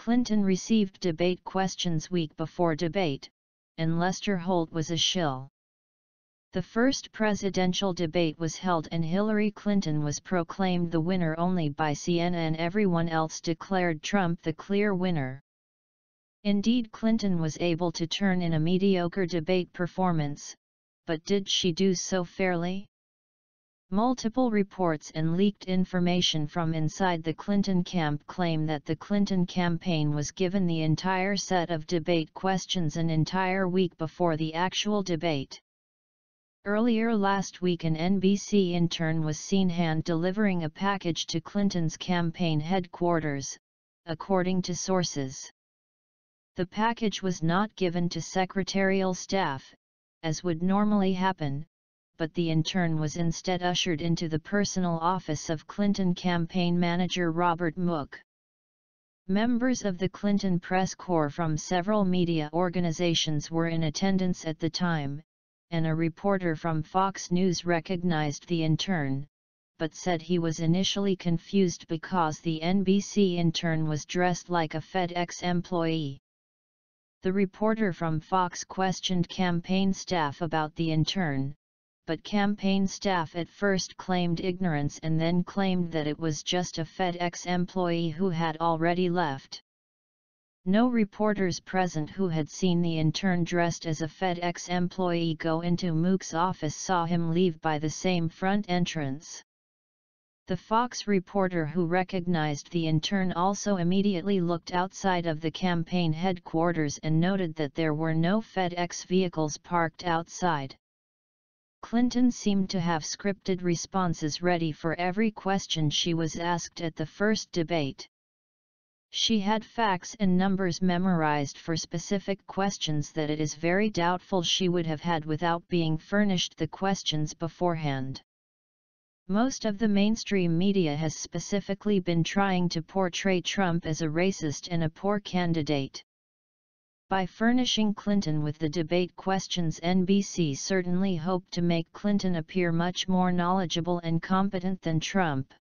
Clinton received debate questions week before debate, and Lester Holt was a shill. The first presidential debate was held and Hillary Clinton was proclaimed the winner only by CNN. Everyone else declared Trump the clear winner. Indeed, Clinton was able to turn in a mediocre debate performance, but did she do so fairly? Multiple reports and leaked information from inside the Clinton camp claim that the Clinton campaign was given the entire set of debate questions an entire week before the actual debate. Earlier last week, an NBC intern was seen hand-delivering a package to Clinton's campaign headquarters, according to sources. The package was not given to secretarial staff, as would normally happen, but the intern was instead ushered into the personal office of Clinton campaign manager Robert Mook. Members of the Clinton press corps from several media organizations were in attendance at the time, and a reporter from Fox News recognized the intern, but said he was initially confused because the NBC intern was dressed like a FedEx employee. The reporter from Fox questioned campaign staff about the intern, but campaign staff at first claimed ignorance and then claimed that it was just a FedEx employee who had already left. No reporters present who had seen the intern dressed as a FedEx employee go into Mook's office saw him leave by the same front entrance. The Fox reporter who recognized the intern also immediately looked outside of the campaign headquarters and noted that there were no FedEx vehicles parked outside. Clinton seemed to have scripted responses ready for every question she was asked at the first debate. She had facts and numbers memorized for specific questions that it is very doubtful she would have had without being furnished the questions beforehand. Most of the mainstream media has specifically been trying to portray Trump as a racist and a poor candidate. By furnishing Clinton with the debate questions, NBC certainly hoped to make Clinton appear much more knowledgeable and competent than Trump.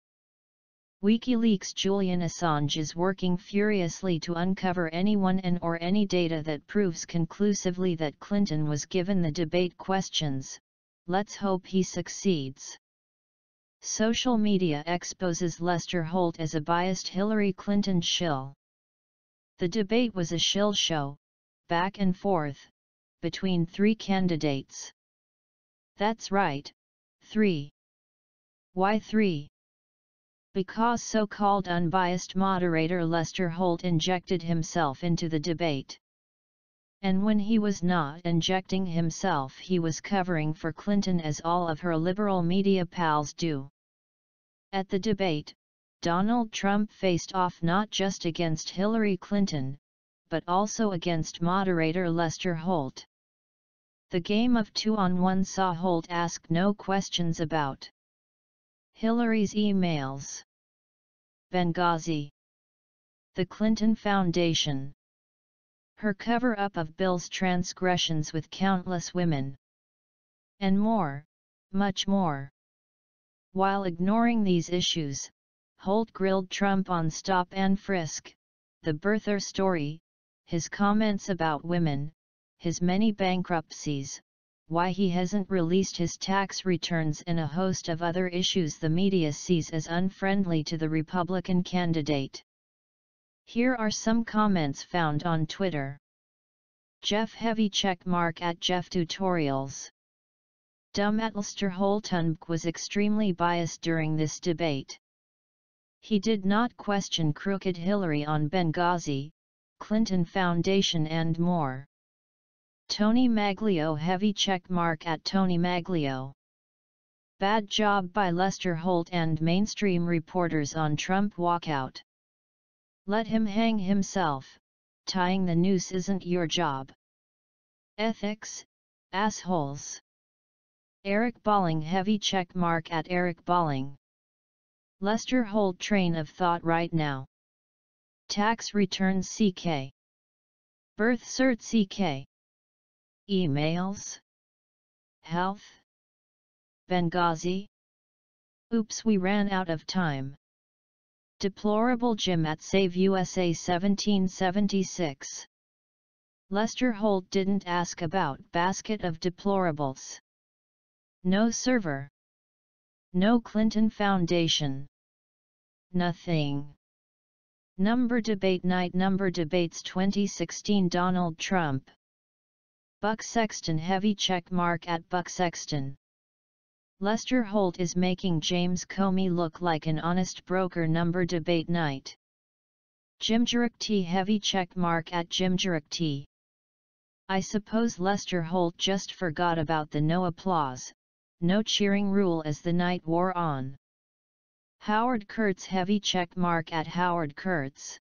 WikiLeaks' Julian Assange is working furiously to uncover anyone and/or any data that proves conclusively that Clinton was given the debate questions. Let's hope he succeeds. Social media exposes Lester Holt as a biased Hillary Clinton shill. The debate was a shill show, back and forth, between three candidates. That's right, three. Why three? Because so-called unbiased moderator Lester Holt injected himself into the debate. And when he was not injecting himself, he was covering for Clinton, as all of her liberal media pals do. At the debate, Donald Trump faced off not just against Hillary Clinton, but also against moderator Lester Holt. The game of two-on-one saw Holt ask no questions about Hillary's emails, Benghazi, the Clinton Foundation, her cover-up of Bill's transgressions with countless women, and more, much more. While ignoring these issues, Holt grilled Trump on stop and frisk, the birther story, his comments about women, his many bankruptcies, why he hasn't released his tax returns, and a host of other issues the media sees as unfriendly to the Republican candidate. Here are some comments found on Twitter. Jeff Heavy checkmark at Jeff Tutorials. Dumb at Lester Holt was extremely biased during this debate. He did not question crooked Hillary on Benghazi, Clinton Foundation and more. Tony Maglio Heavy checkmark at Tony Maglio. Bad job by Lester Holt and mainstream reporters on Trump walkout. Let him hang himself, tying the noose isn't your job. Ethics, assholes. Eric Balling Heavy checkmark at Eric Balling. Lester Holt train of thought right now. Tax returns CK. Birth cert CK. Emails. Health. Benghazi. Oops, we ran out of time. Deplorable Jim at Save USA 1776. Lester Holt didn't ask about basket of deplorables. No server. No Clinton Foundation. Nothing. Number debate night. Number debates 2016. Donald Trump. Buck Sexton heavy check mark at Buck Sexton. Lester Holt is making James Comey look like an honest broker. Number debate night. Jim Jurek T heavy check mark at Jim Jurek T. I suppose Lester Holt just forgot about the no applause, no cheering rule as the night wore on. Howard Kurtz heavy check mark at Howard Kurtz.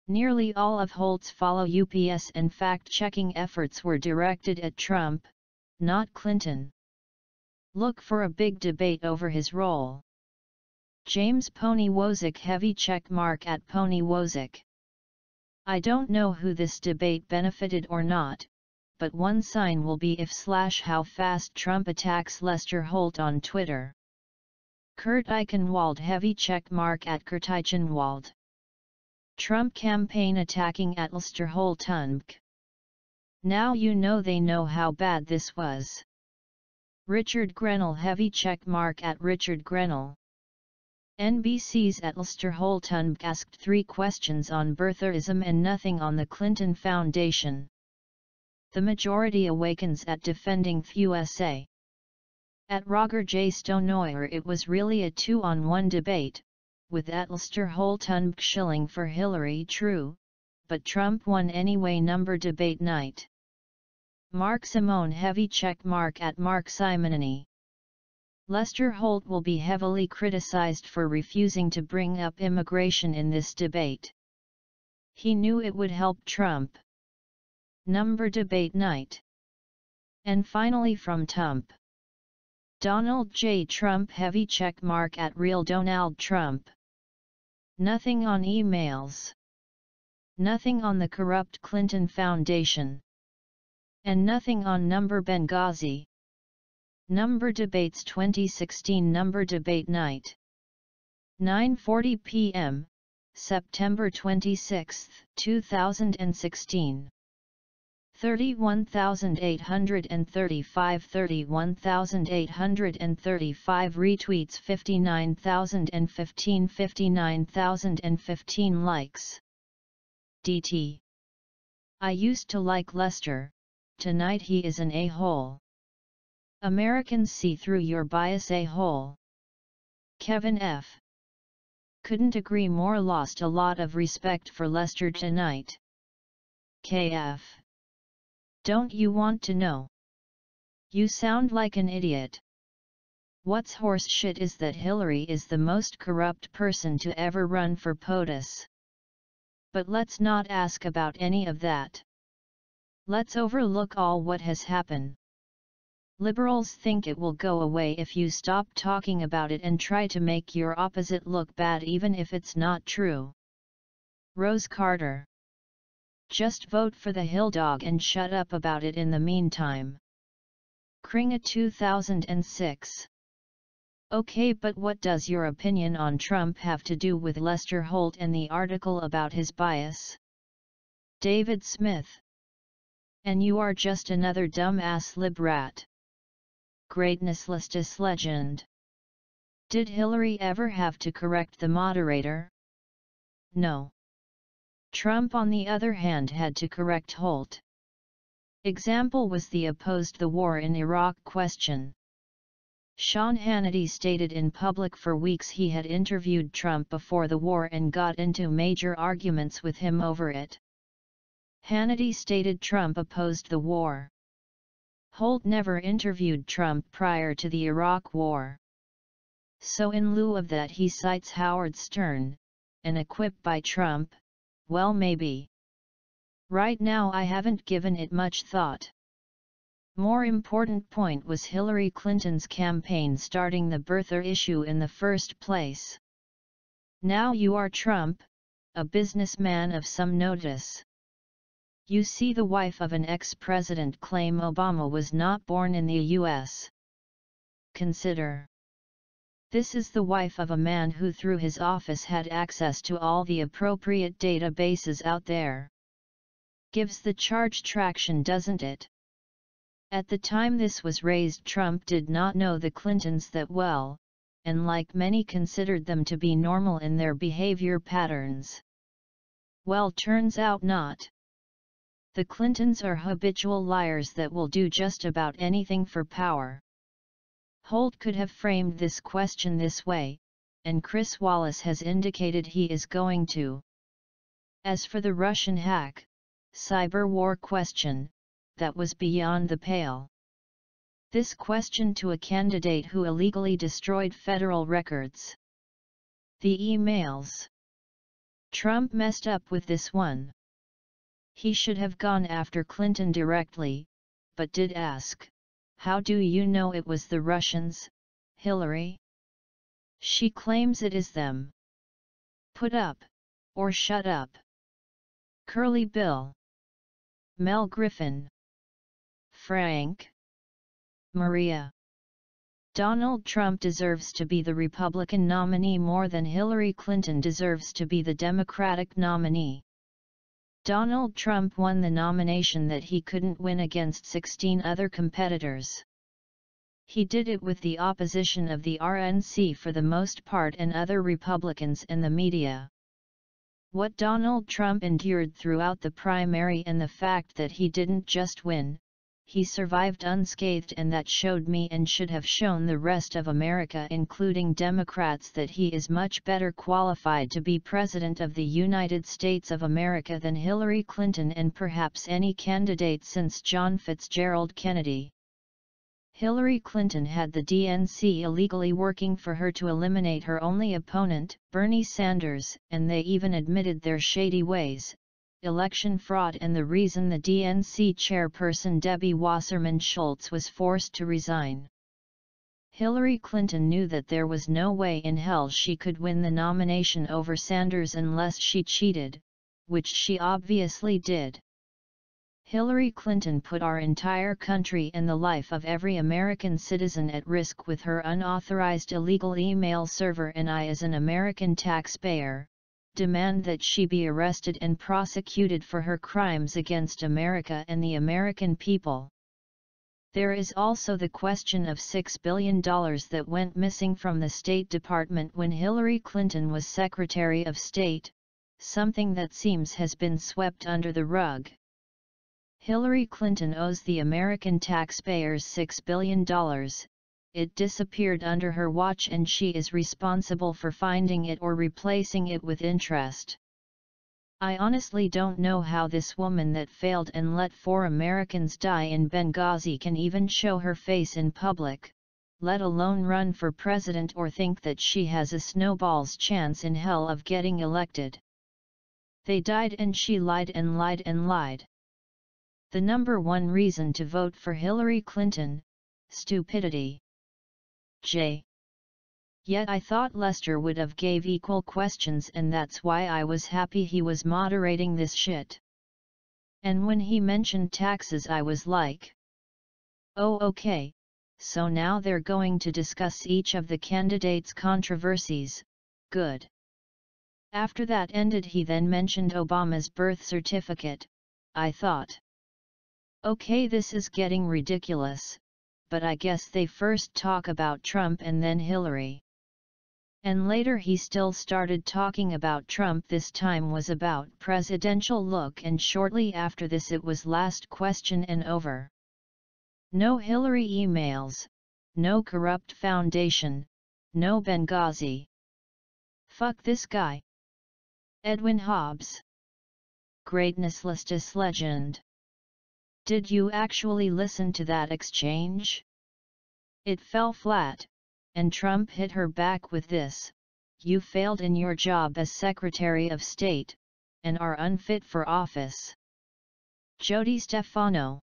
Nearly all of Holt's follow UPS and fact-checking efforts were directed at Trump, not Clinton. Look for a big debate over his role. James Pony Wozik heavy check mark at Pony Wozik. I don't know who this debate benefited or not, but one sign will be if/how fast Trump attacks Lester Holt on Twitter. Kurt Eichenwald heavy check mark at Kurt Eichenwald. Trump campaign attacking at Lester Holt. Now you know they know how bad this was. Richard Grenell heavy check mark at Richard Grenell. NBC's at Lester Holt asked 3 questions on birtherism and nothing on the Clinton Foundation. The majority awakens at defending the USA. At Roger J. Stoneoyer it was really a 2-on-1 debate, with Lester Holt shilling for Hillary true, but Trump won anyway. Number debate night. Mark Simone heavy check mark at Mark Simonini. Lester Holt will be heavily criticized for refusing to bring up immigration in this debate. He knew it would help Trump. Number debate night. And finally from Trump. Donald J. Trump heavy check mark at Real Donald Trump. Nothing on emails. Nothing on the corrupt Clinton Foundation. And nothing on Number Benghazi. Number debates 2016. Number debate night. 9:40 p.m., September 26, 2016. 31,835 31,835 retweets 59,015 59,015 likes. DT. I used to like Lester, tonight he is an a-hole. Americans see through your bias a-hole. Kevin F. Couldn't agree more. Lost a lot of respect for Lester tonight. KF. Don't you want to know? You sound like an idiot. What's horse shit is that Hillary is the most corrupt person to ever run for POTUS. But let's not ask about any of that. Let's overlook all what has happened. Liberals think it will go away if you stop talking about it and try to make your opposite look bad even if it's not true. Rose Carter. Just vote for the Hill Dog and shut up about it in the meantime. Kringa 2006. Okay, but what does your opinion on Trump have to do with Lester Holt and the article about his bias? David Smith. And you are just another dumb-ass lib-rat. Greatness legend. Did Hillary ever have to correct the moderator? No. Trump on the other hand had to correct Holt. Example was the opposed the war in Iraq question. Sean Hannity stated in public for weeks he had interviewed Trump before the war and got into major arguments with him over it. Hannity stated Trump opposed the war. Holt never interviewed Trump prior to the Iraq War. So in lieu of that he cites Howard Stern, and a quip by Trump, well maybe. Right now I haven't given it much thought. More important point was Hillary Clinton's campaign starting the birther issue in the first place. Now you are Trump, a businessman of some notice. You see the wife of an ex-president claim Obama was not born in the U.S. Consider. This is the wife of a man who through his office had access to all the appropriate databases out there. Gives the charge traction, doesn't it? At the time this was raised, Trump did not know the Clintons that well, and like many considered them to be normal in their behavior patterns. Well, turns out not. The Clintons are habitual liars that will do just about anything for power. Holt could have framed this question this way, and Chris Wallace has indicated he is going to. As for the Russian hack, cyber war question, that was beyond the pale. This question to a candidate who illegally destroyed federal records. The emails. Trump messed up with this one. He should have gone after Clinton directly, but did ask, "How do you know it was the Russians, Hillary?" She claims it is them. Put up, or shut up. Curly Bill. Mel Griffin. Frank. Maria. Donald Trump deserves to be the Republican nominee more than Hillary Clinton deserves to be the Democratic nominee. Donald Trump won the nomination that he couldn't win against 16 other competitors. He did it with the opposition of the RNC for the most part and other Republicans and the media. What Donald Trump endured throughout the primary and the fact that he didn't just win, he survived unscathed, and that showed me and should have shown the rest of America, including Democrats, that he is much better qualified to be President of the United States of America than Hillary Clinton and perhaps any candidate since John Fitzgerald Kennedy. Hillary Clinton had the DNC illegally working for her to eliminate her only opponent, Bernie Sanders, and they even admitted their shady ways, election fraud, and the reason the DNC chairperson Debbie Wasserman Schultz was forced to resign. Hillary Clinton knew that there was no way in hell she could win the nomination over Sanders unless she cheated, which she obviously did. Hillary Clinton put our entire country and the life of every American citizen at risk with her unauthorized illegal email server, and I, as an American taxpayer, demand that she be arrested and prosecuted for her crimes against America and the American people. There is also the question of $6 billion that went missing from the State Department when Hillary Clinton was Secretary of State, something that seems has been swept under the rug. Hillary Clinton owes the American taxpayers $6 billion, it disappeared under her watch and she is responsible for finding it or replacing it with interest. I honestly don't know how this woman that failed and let 4 Americans die in Benghazi can even show her face in public, let alone run for president or think that she has a snowball's chance in hell of getting elected. They died and she lied and lied and lied. The number one reason to vote for Hillary Clinton: stupidity. J. Yet I thought Lester would have gave equal questions, and that's why I was happy he was moderating this shit. And when he mentioned taxes I was like, oh okay, so now they're going to discuss each of the candidates' controversies, good. After that ended he then mentioned Obama's birth certificate. I thought, okay, this is getting ridiculous, but I guess they first talk about Trump and then Hillary. And later he still started talking about Trump. This time was about presidential look, and shortly after this it was last question and over. No Hillary emails, no corrupt foundation, no Benghazi. Fuck this guy. Edwin Hobbs. Greatnessless legend. Did you actually listen to that exchange? It fell flat, and Trump hit her back with this: you failed in your job as Secretary of State, and are unfit for office. Jody Stefano.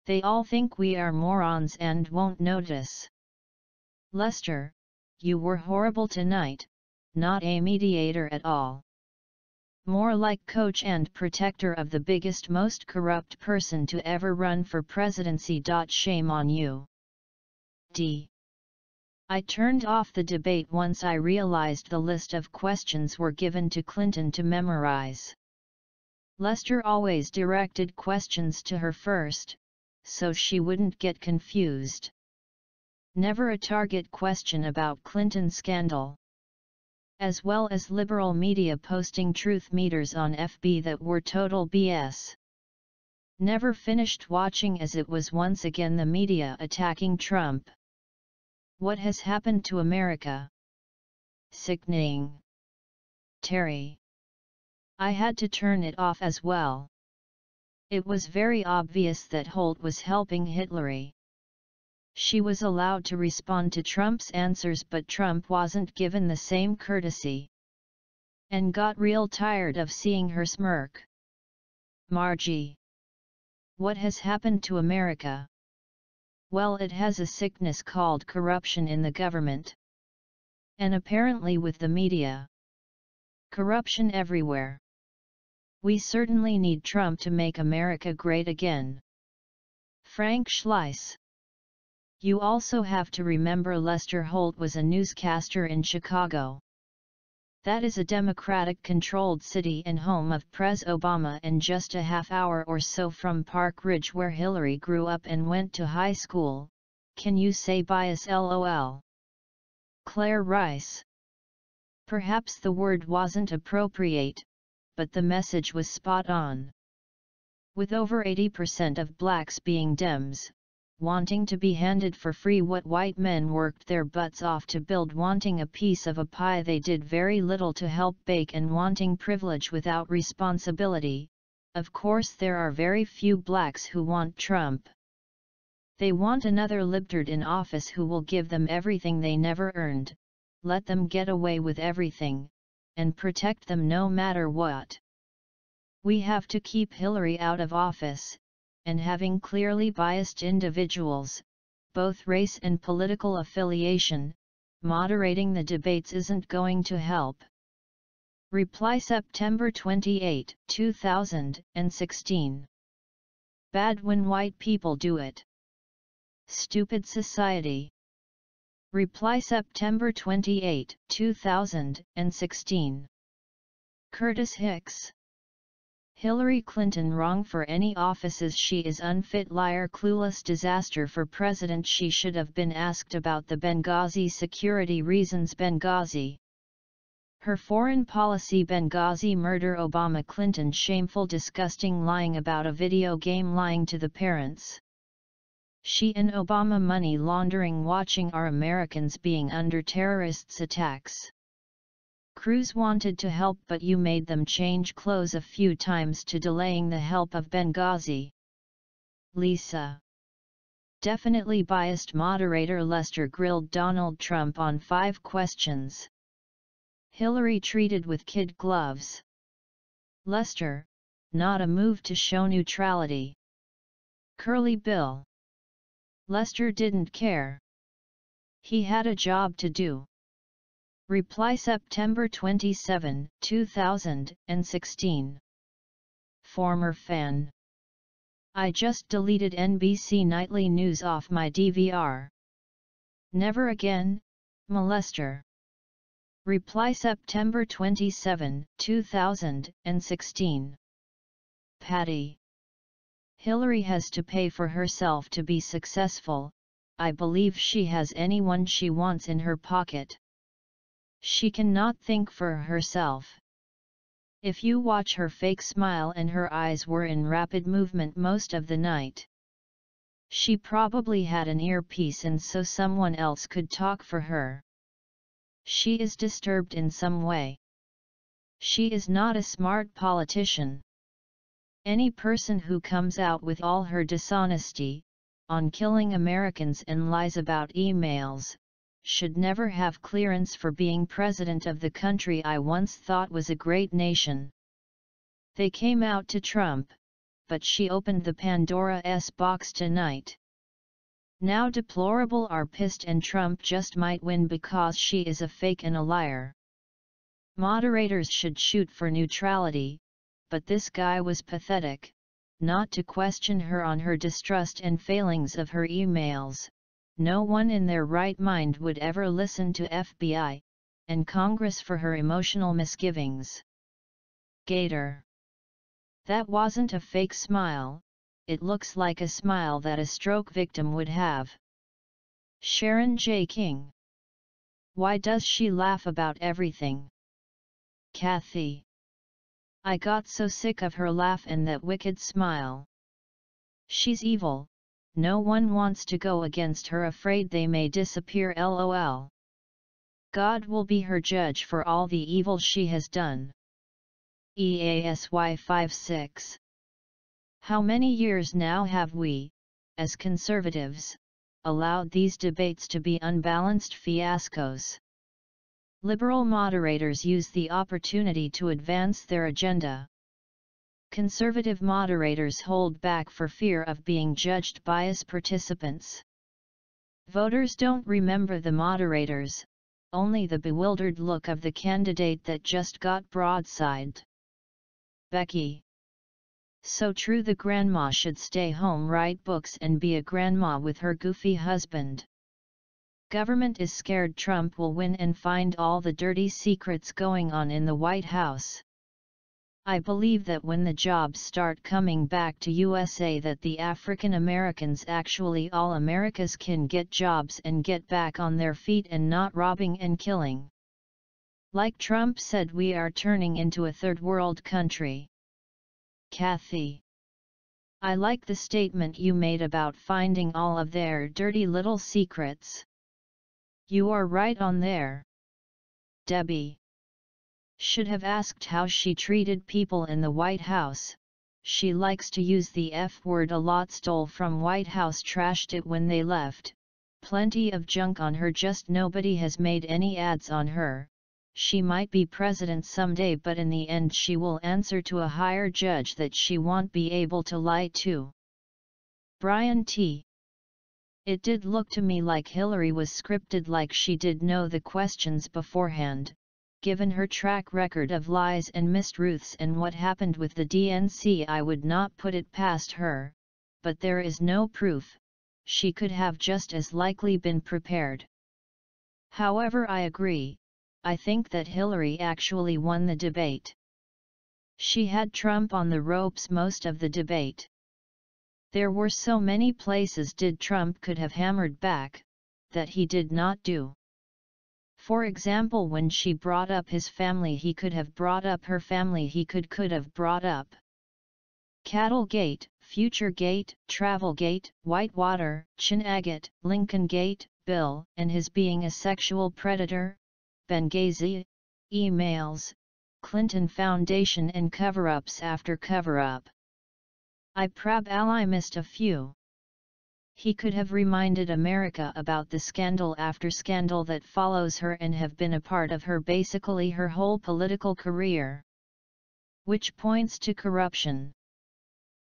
They all think we are morons and won't notice. Lester, you were horrible tonight, not a mediator at all. More like coach and protector of the biggest, most corrupt person to ever run for presidency. Shame on you. D. I turned off the debate once I realized the list of questions were given to Clinton to memorize. Lester always directed questions to her first, so she wouldn't get confused. Never a target question about Clinton scandal. As well as liberal media posting truth meters on FB that were total BS. Never finished watching as it was once again the media attacking Trump. What has happened to America? Sickening. Terry. I had to turn it off as well. It was very obvious that Holt was helping Hillary. She was allowed to respond to Trump's answers, but Trump wasn't given the same courtesy. And got real tired of seeing her smirk. Margie. What has happened to America? Well, it has a sickness called corruption in the government. And apparently with the media. Corruption everywhere. We certainly need Trump to make America great again. Frank Schleiss. You also have to remember Lester Holt was a newscaster in Chicago. That is a Democratic-controlled city and home of Pres Obama, and just a half hour or so from Park Ridge where Hillary grew up and went to high school. Can you say bias lol? Claire Rice. Perhaps the word wasn't appropriate, but the message was spot on. With over 80% of blacks being Dems, wanting to be handed for free what white men worked their butts off to build, wanting a piece of a pie they did very little to help bake, and wanting privilege without responsibility, of course there are very few blacks who want Trump. They want another libtard in office who will give them everything they never earned, let them get away with everything, and protect them no matter what. We have to keep Hillary out of office, and having clearly biased individuals, both race and political affiliation, moderating the debates isn't going to help. Reply September 28, 2016. Bad when white people do it. Stupid society. Reply September 28, 2016. Curtis Hicks. Hillary Clinton wrong for any offices she is unfit, liar, clueless, disaster for president. She should have been asked about the Benghazi security reasons. Benghazi. Her foreign policy. Benghazi murder. Obama. Clinton shameful, disgusting, lying about a video game, lying to the parents. She and Obama money laundering. Watching our Americans being under terrorists' attacks. Cruz wanted to help, but you made them change clothes a few times to delaying the help of Benghazi. Lisa. Definitely biased moderator. Lester grilled Donald Trump on 5 questions. Hillary treated with kid gloves. Lester, not a move to show neutrality. Curly Bill. Lester didn't care. He had a job to do. Reply September 27, 2016. Former fan. I just deleted NBC Nightly News off my DVR. Never again, molester. Reply September 27, 2016. Patty. Hillary has to pay for herself to be successful. I believe she has anyone she wants in her pocket. She cannot think for herself. If you watch her fake smile, and her eyes were in rapid movement most of the night. She probably had an earpiece in so someone else could talk for her. She is disturbed in some way. She is not a smart politician. Any person who comes out with all her dishonesty, on killing Americans and lies about emails, should never have clearance for being president of the country I once thought was a great nation. They came out to Trump, but she opened the Pandora's box tonight. Now deplorable are pissed, and Trump just might win because she is a fake and a liar. Moderators should shoot for neutrality, but this guy was pathetic, not to question her on her distrust and failings of her emails, no one in their right mind would ever listen to FBI and Congress for her emotional misgivings. Gator. That wasn't a fake smile, it looks like a smile that a stroke victim would have. Sharon J. King. Why does she laugh about everything? Kathy. I got so sick of her laugh and that wicked smile. She's evil, no one wants to go against her, afraid they may disappear, lol. God will be her judge for all the evil she has done. EASY 56. How many years now have we, as conservatives, allowed these debates to be unbalanced fiascos? Liberal moderators use the opportunity to advance their agenda. Conservative moderators hold back for fear of being judged bias participants. Voters don't remember the moderators, only the bewildered look of the candidate that just got broadsided. Becky. So true, the grandma should stay home, write books and be a grandma with her goofy husband. Government is scared Trump will win and find all the dirty secrets going on in the White House. I believe that when the jobs start coming back to USA, that the African Americans, actually all Americas, can get jobs and get back on their feet and not robbing and killing. Like Trump said, we are turning into a third world country. Kathy. I like the statement you made about finding all of their dirty little secrets. You are right on there. Debbie. Should have asked how she treated people in the White House. She likes to use the F word a lot. Stole from White House, trashed it when they left. Plenty of junk on her, just nobody has made any ads on her. She might be president someday, but in the end she will answer to a higher judge that she won't be able to lie to. Brian T. It did look to me like Hillary was scripted, like she did know the questions beforehand. Given her track record of lies and mistruths and what happened with the DNC, I would not put it past her, but there is no proof. She could have just as likely been prepared. However, I agree, I think that Hillary actually won the debate. She had Trump on the ropes most of the debate. There were so many places Trump could have hammered back, that he did not do. For example, when she brought up his family, he could have brought up her family. He could have brought up Cattlegate, Futuregate, Travelgate, Whitewater, Chin Agate, Lincoln Gate, Bill and his being a sexual predator, Benghazi, emails, Clinton Foundation and cover-ups after cover-up. IPRAB ally missed a few. He could have reminded America about the scandal after scandal that follows her and have been a part of her basically her whole political career, which points to corruption.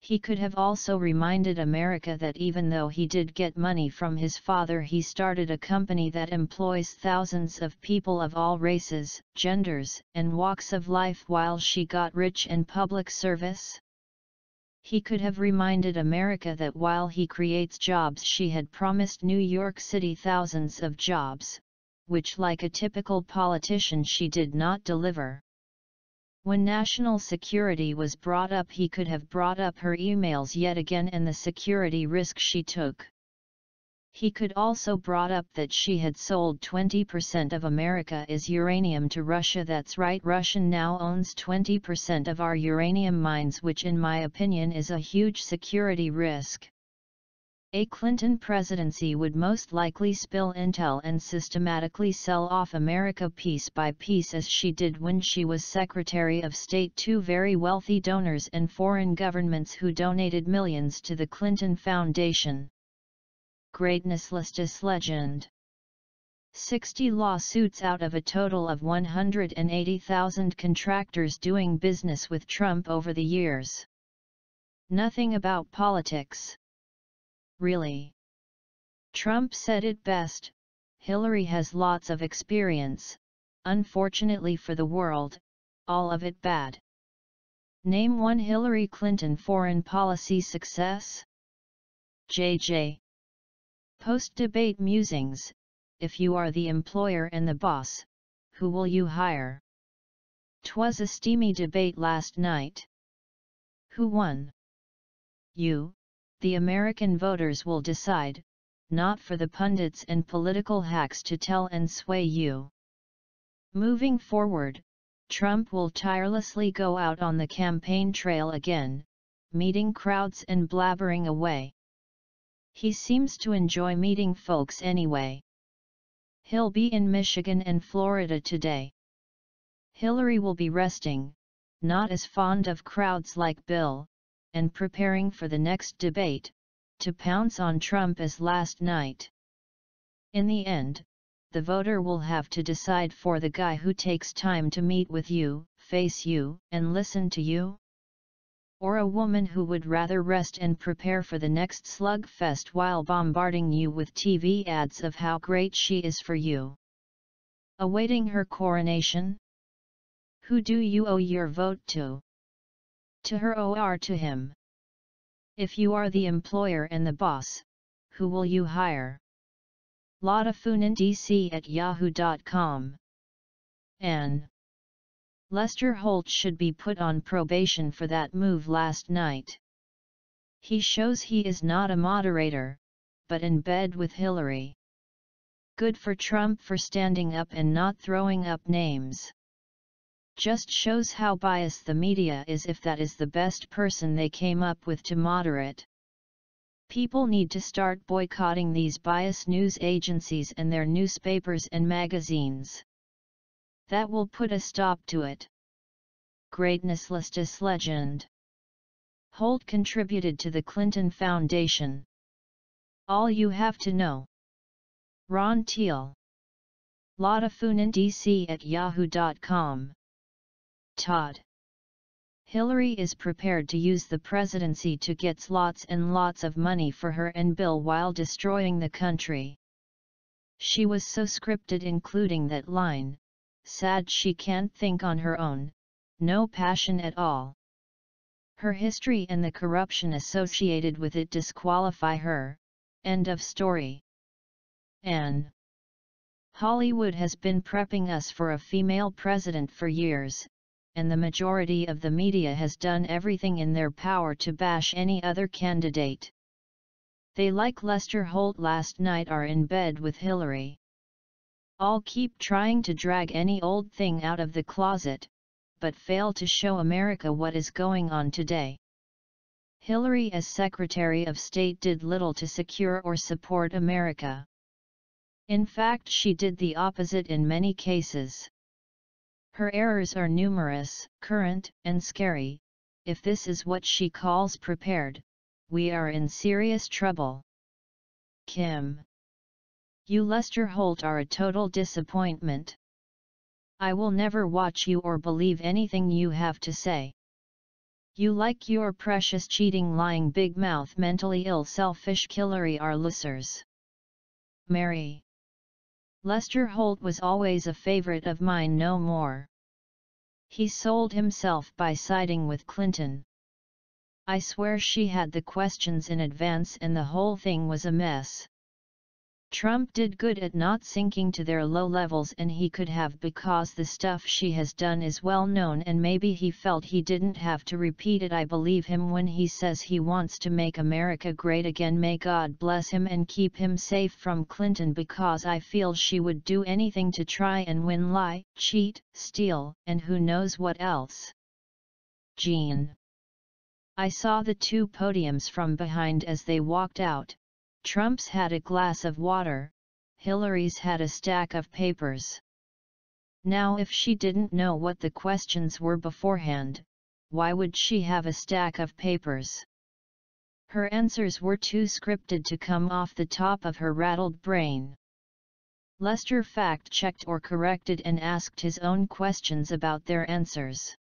He could have also reminded America that even though he did get money from his father, he started a company that employs thousands of people of all races, genders, and walks of life while she got rich in public service. He could have reminded America that while he creates jobs, she had promised New York City thousands of jobs, which, like a typical politician, she did not deliver. When national security was brought up, he could have brought up her emails yet again and the security risk she took. He could also brought up that she had sold 20% of America is uranium to Russia. That's right, Russia now owns 20% of our uranium mines, which in my opinion is a huge security risk. A Clinton presidency would most likely spill intel and systematically sell off America piece by piece, as she did when she was Secretary of State, to very wealthy donors and foreign governments who donated millions to the Clinton Foundation. Greatness Listus legend. 60 lawsuits out of a total of 180,000 contractors doing business with Trump over the years. Nothing about politics. Really? Trump said it best, Hillary has lots of experience, unfortunately for the world, all of it bad. Name one Hillary Clinton foreign policy success. JJ. Post-debate musings: if you are the employer and the boss, who will you hire? 'Twas a steamy debate last night. Who won? You, the American voters will decide, not for the pundits and political hacks to tell and sway you. Moving forward, Trump will tirelessly go out on the campaign trail again, meeting crowds and blabbering away. He seems to enjoy meeting folks anyway. He'll be in Michigan and Florida today. Hillary will be resting, not as fond of crowds like Bill, and preparing for the next debate, to pounce on Trump as last night. In the end, the voter will have to decide for the guy who takes time to meet with you, face you, and listen to you? Or a woman who would rather rest and prepare for the next slugfest while bombarding you with TV ads of how great she is for you. Awaiting her coronation? Who do you owe your vote to? To her or to him? If you are the employer and the boss, who will you hire? Lotta FunanDC@yahoo.com. N. Lester Holt should be put on probation for that move last night. He shows he is not a moderator, but in bed with Hillary. Good for Trump for standing up and not throwing up names. Just shows how biased the media is if that is the best person they came up with to moderate. People need to start boycotting these biased news agencies and their newspapers and magazines. That will put a stop to it. Greatness legend. Holt contributed to the Clinton Foundation. All you have to know. Ron Thiel. Lotta FunanDC@yahoo.com. Todd. Hillary is prepared to use the presidency to get lots and lots of money for her and Bill while destroying the country. She was so scripted, including that line, sad she can't think on her own, no passion at all. Her history and the corruption associated with it disqualify her, end of story. N. Hollywood has been prepping us for a female president for years, and the majority of the media has done everything in their power to bash any other candidate. They, like Lester Holt last night, are in bed with Hillary. All keep trying to drag any old thing out of the closet, but fail to show America what is going on today. Hillary as Secretary of State did little to secure or support America. In fact, she did the opposite in many cases. Her errors are numerous, current, and scary. If this is what she calls prepared, we are in serious trouble. Kim. You, Lester Holt, are a total disappointment. I will never watch you or believe anything you have to say. You, like your precious cheating, lying, big mouth, mentally ill, selfish Hillary, are losers. Mary. Lester Holt was always a favorite of mine, no more. He sold himself by siding with Clinton. I swear she had the questions in advance and the whole thing was a mess. Trump did good at not sinking to their low levels, and he could have, because the stuff she has done is well known, and maybe he felt he didn't have to repeat it. I believe him when he says he wants to make America great again. May God bless him and keep him safe from Clinton, because I feel she would do anything to try and win, lie, cheat, steal, and who knows what else. Jean. I saw the two podiums from behind as they walked out. Trump's had a glass of water, Hillary's had a stack of papers. Now, if she didn't know what the questions were beforehand, why would she have a stack of papers? Her answers were too scripted to come off the top of her rattled brain. Lester fact-checked or corrected and asked his own questions about their answers.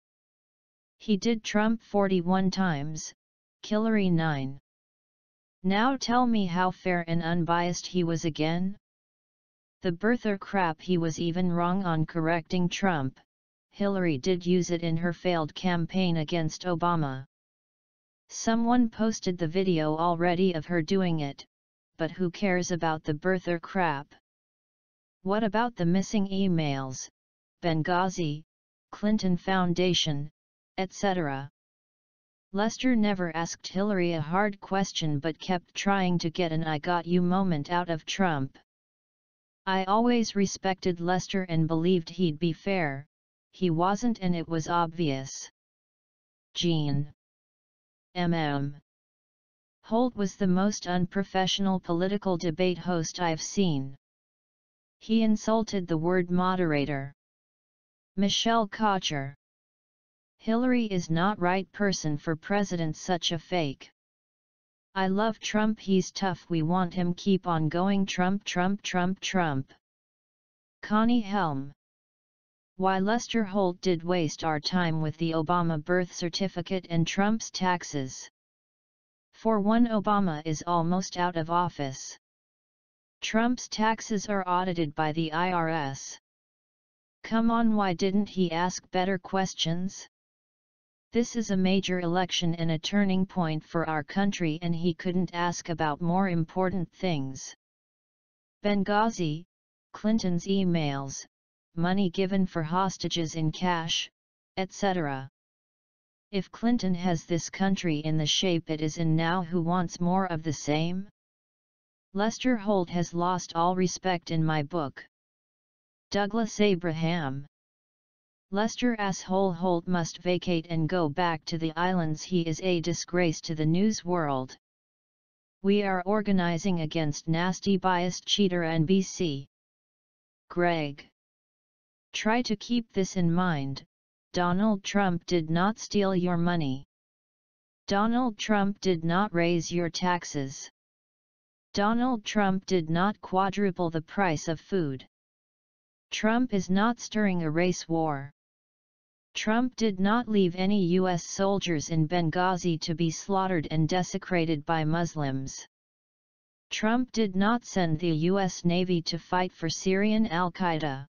He did Trump 41 times, Hillary 9. Now tell me how fair and unbiased he was again? The birther crap, he was even wrong on correcting Trump. Hillary did use it in her failed campaign against Obama. Someone posted the video already of her doing it, but who cares about the birther crap? What about the missing emails, Benghazi, Clinton Foundation, etc.? Lester never asked Hillary a hard question but kept trying to get an "I got you" moment out of Trump. I always respected Lester and believed he'd be fair. He wasn't, and it was obvious. Gene Holt was the most unprofessional political debate host I've seen. He insulted the word moderator. Michelle Kocher. Hillary is not right person for president, such a fake. I love Trump, he's tough, we want him, keep on going, Trump. Connie Helm. Why Lester Holt did waste our time with the Obama birth certificate and Trump's taxes. For one, Obama is almost out of office. Trump's taxes are audited by the IRS. Come on, why didn't he ask better questions? This is a major election and a turning point for our country, and he couldn't ask about more important things. Benghazi, Clinton's emails, money given for hostages in cash, etc. If Clinton has this country in the shape it is in now, who wants more of the same? Lester Holt has lost all respect in my book. Douglas Abraham. Lester asshole Holt must vacate and go back to the islands. He is a disgrace to the news world. We are organizing against nasty biased cheater NBC. Greg. Try to keep this in mind. Donald Trump did not steal your money. Donald Trump did not raise your taxes. Donald Trump did not quadruple the price of food. Trump is not stirring a race war. Trump did not leave any U.S. soldiers in Benghazi to be slaughtered and desecrated by Muslims. Trump did not send the U.S. Navy to fight for Syrian al-Qaeda.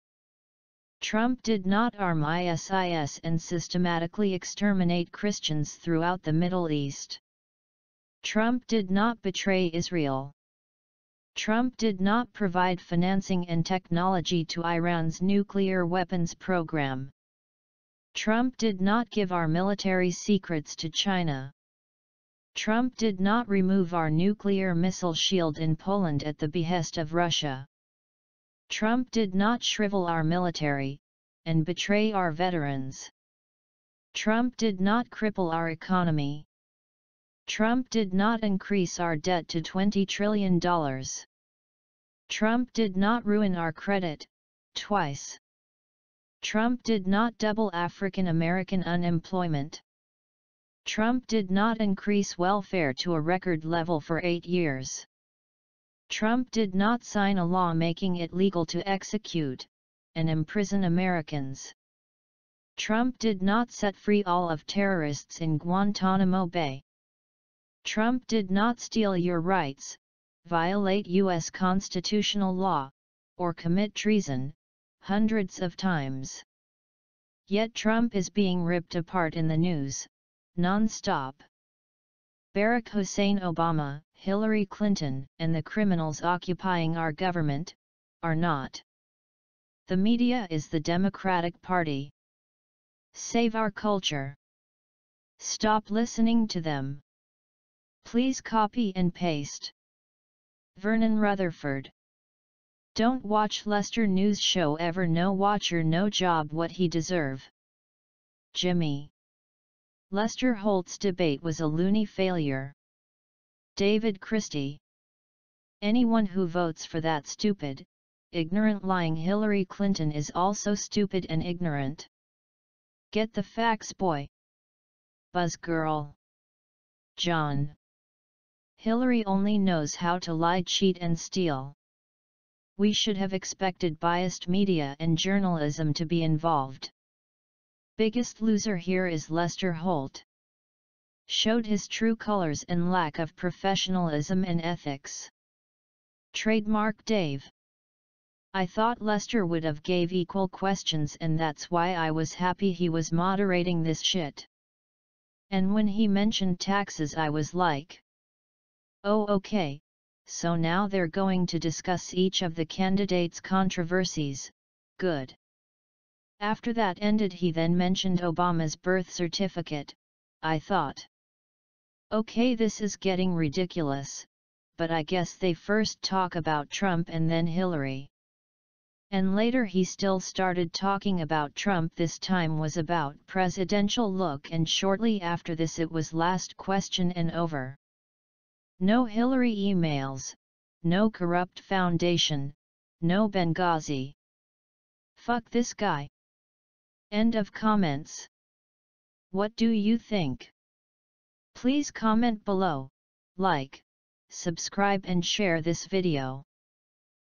Trump did not arm ISIS and systematically exterminate Christians throughout the Middle East. Trump did not betray Israel. Trump did not provide financing and technology to Iran's nuclear weapons program. Trump did not give our military secrets to China. Trump did not remove our nuclear missile shield in Poland at the behest of Russia. Trump did not shrivel our military, and betray our veterans. Trump did not cripple our economy. Trump did not increase our debt to $20 trillion. Trump did not ruin our credit, twice. Trump did not double African American unemployment. Trump did not increase welfare to a record level for 8 years. Trump did not sign a law making it legal to execute and imprison Americans. Trump did not set free all of terrorists in Guantanamo Bay. Trump did not steal your rights, violate U.S. constitutional law, or commit treason, hundreds of times. Yet Trump is being ripped apart in the news, non-stop. Barack Hussein Obama, Hillary Clinton, and the criminals occupying our government, are not. The media is the Democratic Party. Save our culture. Stop listening to them. Please copy and paste. Vernon Rutherford. Don't watch Lester News Show ever. No watcher, no job, what he deserve. Jimmy. Lester Holt's debate was a loony failure. David Christie. Anyone who votes for that stupid, ignorant, lying Hillary Clinton is also stupid and ignorant. Get the facts, boy. Buzzgirl. John. Hillary only knows how to lie, cheat and steal. We should have expected biased media and journalism to be involved. Biggest loser here is Lester Holt. Showed his true colors and lack of professionalism and ethics. Trademark Dave. I thought Lester would have gave equal questions, and that's why I was happy he was moderating this shit. And when he mentioned taxes I was like, oh okay, so now they're going to discuss each of the candidates' controversies. Good. After that ended, he then mentioned Obama's birth certificate. I thought, okay, this is getting ridiculous, but I guess they first talk about Trump and then Hillary. And later he still started talking about Trump. This time was about presidential look, and shortly after this it was last question and over. No Hillary emails, no corrupt foundation, no Benghazi. Fuck this guy. End of comments. What do you think? Please comment below, like, subscribe and share this video.